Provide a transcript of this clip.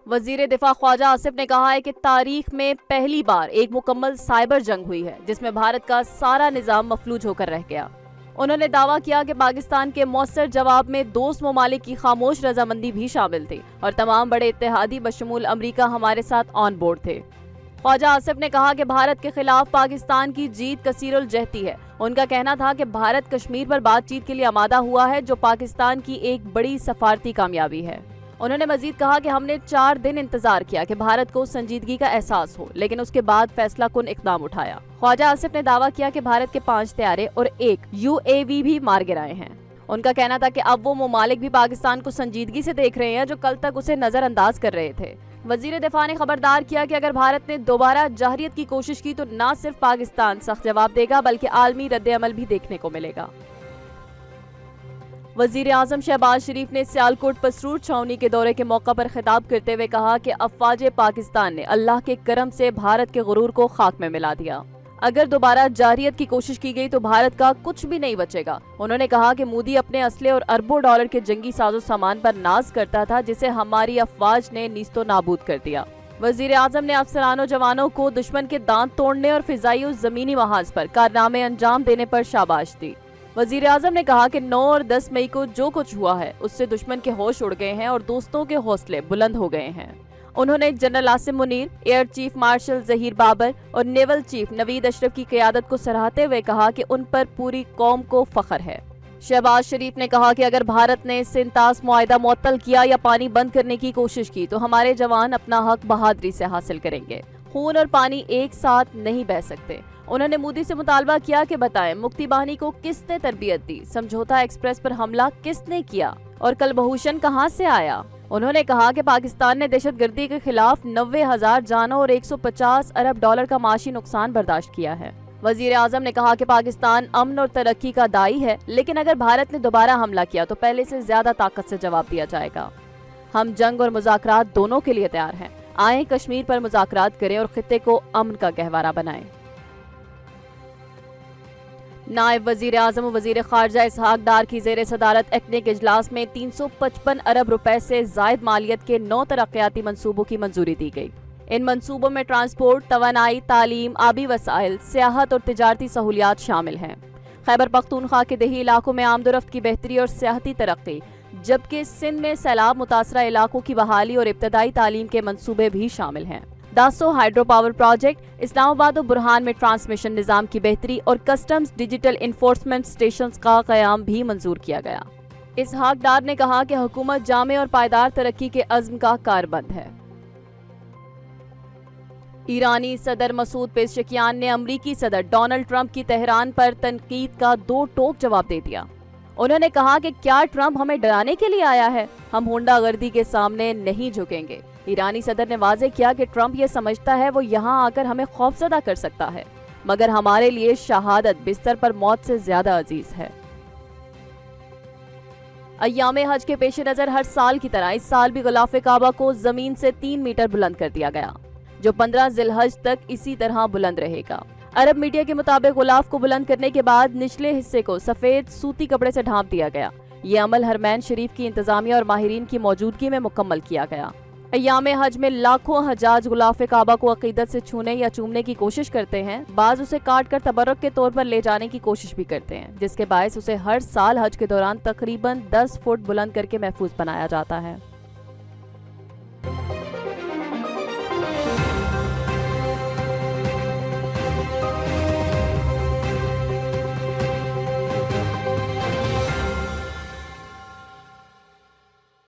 वजीर दिफा ख्वाजा आसिफ ने कहा है कि तारीख में पहली बार एक मुकम्मल साइबर जंग हुई है जिसमें भारत का सारा निजाम मफलूज होकर रह गया। उन्होंने दावा किया कि पाकिस्तान के मौसर जवाब में दोस्त ममालिक की खामोश रजामंदी भी शामिल थी और तमाम बड़े इत्तेहादी बशमूल अमरीका हमारे साथ ऑन बोर्ड थे। ख्वाजा आसिफ ने कहा कि भारत के खिलाफ पाकिस्तान की जीत कसीरुल जहती है। उनका कहना था कि भारत कश्मीर पर बातचीत के लिए आमादा हुआ है, जो पाकिस्तान की एक बड़ी सफारती कामयाबी है। उन्होंने मजीद कहा कि हमने 4 दिन इंतजार किया कि भारत को संजीदगी का एहसास हो, लेकिन उसके बाद फैसला कुन इकदाम उठाया। ख्वाजा आसिफ ने दावा किया कि भारत के 5 तैयारे और 1 UAV भी मार गिराए हैं। उनका कहना था कि अब वो ममालिक भी पाकिस्तान को संजीदगी से देख रहे हैं जो कल तक उसे नजरअंदाज कर रहे थे। वजीर दिफा ने खबरदार किया कि अगर भारत ने दोबारा जाहरियत की कोशिश की तो न सिर्फ पाकिस्तान सख्त जवाब देगा बल्कि आलमी रद्द-ए-अमल भी देखने को मिलेगा। वजीर आजम शहबाज शरीफ ने सियालकोट पसरूर छावनी के दौरे के मौका पर खिताब करते हुए कहा कि अफवाज पाकिस्तान ने अल्लाह के करम से भारत के गुरूर को खाक में मिला दिया। अगर दोबारा जारियत की कोशिश की गई तो भारत का कुछ भी नहीं बचेगा। उन्होंने कहा कि मोदी अपने असले और अरबों डॉलर के जंगी साजो सामान पर नाज करता था जिसे हमारी अफवाज ने नीस्तो नाबूद कर दिया। वजीर आजम ने अफसरानों जवानों को दुश्मन के दांत तोड़ने और फिजाई और जमीनी महाज पर कारनामे अंजाम देने पर शाबाश दी। वजीर आजम ने कहा कि 9 और 10 मई को जो कुछ हुआ है उससे दुश्मन के होश उड़ गए हैं और दोस्तों के हौसले बुलंद हो गए हैं। उन्होंने general Asim Munir, air chief marshal Zaheer Babar और नेवल चीफ नवीद अशरफ की क़यादत को सराहते हुए कहा कि उन पर पूरी कौम को फख्र है। शहबाज शरीफ ने कहा कि अगर भारत ने सिंतास मुआहिदा मुअत्तल किया या पानी बंद करने की कोशिश की तो हमारे जवान अपना हक बहादुरी से हासिल करेंगे। खून और पानी एक साथ नहीं बह सकते। उन्होंने मोदी से मुतालबा किया कि बताएं मुक्ति बाहिनी को किसने तरबियत दी, समझौता एक्सप्रेस पर हमला किसने किया और कलभूषण कहां से आया। उन्होंने कहा कि पाकिस्तान ने दहशतगर्दी के खिलाफ 90,000 जानों और 150 अरब डॉलर का माशी नुकसान बर्दाश्त किया है। वजीर आजम ने कहा कि पाकिस्तान अमन और तरक्की का दाई है, लेकिन अगर भारत ने दोबारा हमला किया तो पहले से ज्यादा ताकत से जवाब दिया जाएगा। हम जंग और मुज़ाकरात दोनों के लिए तैयार हैं। आए कश्मीर पर मुज़ाकरात करें और खित्ते को अमन का गहवारा बनाएं। नायब वजीर आजम और वजीर खारजा इसहाक डार की जेर सदारत एक्निक इजलास में 355 अरब रुपए से जायद मालियत के 9 तरक्याती मंसूबों की मंजूरी दी गई। इन मंसूबों में ट्रांसपोर्ट, तवानाई, तालीम, आबी वसाइल, सियाहत और तिजारती सहूलियात शामिल हैं। खैबर पख्तूनख्वा के देही इलाकों में आमदोरफ्त की बेहतरी और सियाहती तरक्की, जबकि सिंध में सैलाब मुतासरा इलाकों की बहाली और इब्तदाई तालीम के मंसूबे भी शामिल हैं। दासो हाइड्रो पावर प्रोजेक्ट, इस्लामाबाद और बुरहान में ट्रांसमिशन निजाम की बेहतरी और कस्टम्स डिजिटल इन्फोर्समेंट स्टेशंस का कयाम भी मंजूर किया गया। इसहाक डार ने कहा कि हुकूमत जामे और पायदार तरक्की के अज़्म का कारबंद है। ईरानी सदर मसूद पेज़ेश्कियान ने अमरीकी सदर डोनाल्ड ट्रंप की तेहरान पर तनकीद का 2 टोक जवाब दे दिया। उन्होंने कहा कि क्या ट्रंप हमें डराने के लिए आया है? हम होंडागर्दी के सामने नहीं झुकेंगे। ईरानी सदर ने वाज़ेह किया कि ट्रंप ये समझता है वो यहाँ आकर हमें खौफजदा कर सकता है, मगर हमारे लिए शहादत बिस्तर पर मौत से ज्यादा अजीज है। अय्याम हज के पेश नजर हर साल की तरह इस साल भी ग़िलाफ़े काबा को जमीन से 3 मीटर बुलंद कर दिया गया, जो 15 ज़िलहज तक इसी तरह बुलंद रहेगा। अरब मीडिया के मुताबिक ग़िलाफ़ को बुलंद करने के बाद निचले हिस्से को सफेद सूती कपड़े से ढांप दिया गया। ये अमल हरमैन शरीफ की इंतजामिया और माहिरीन की मौजूदगी में मुकम्मल किया गया। अय्याम हज में लाखों हजाज ग़िलाफ़े काबा को अक़ीदत से छूने या चूमने की कोशिश करते हैं। बाज़ उसे काट कर तबर्रुक के तौर पर ले जाने की कोशिश भी करते हैं, जिसके बायस उसे हर साल हज के दौरान तकरीबन 10 फुट बुलंद करके महफूज बनाया जाता है।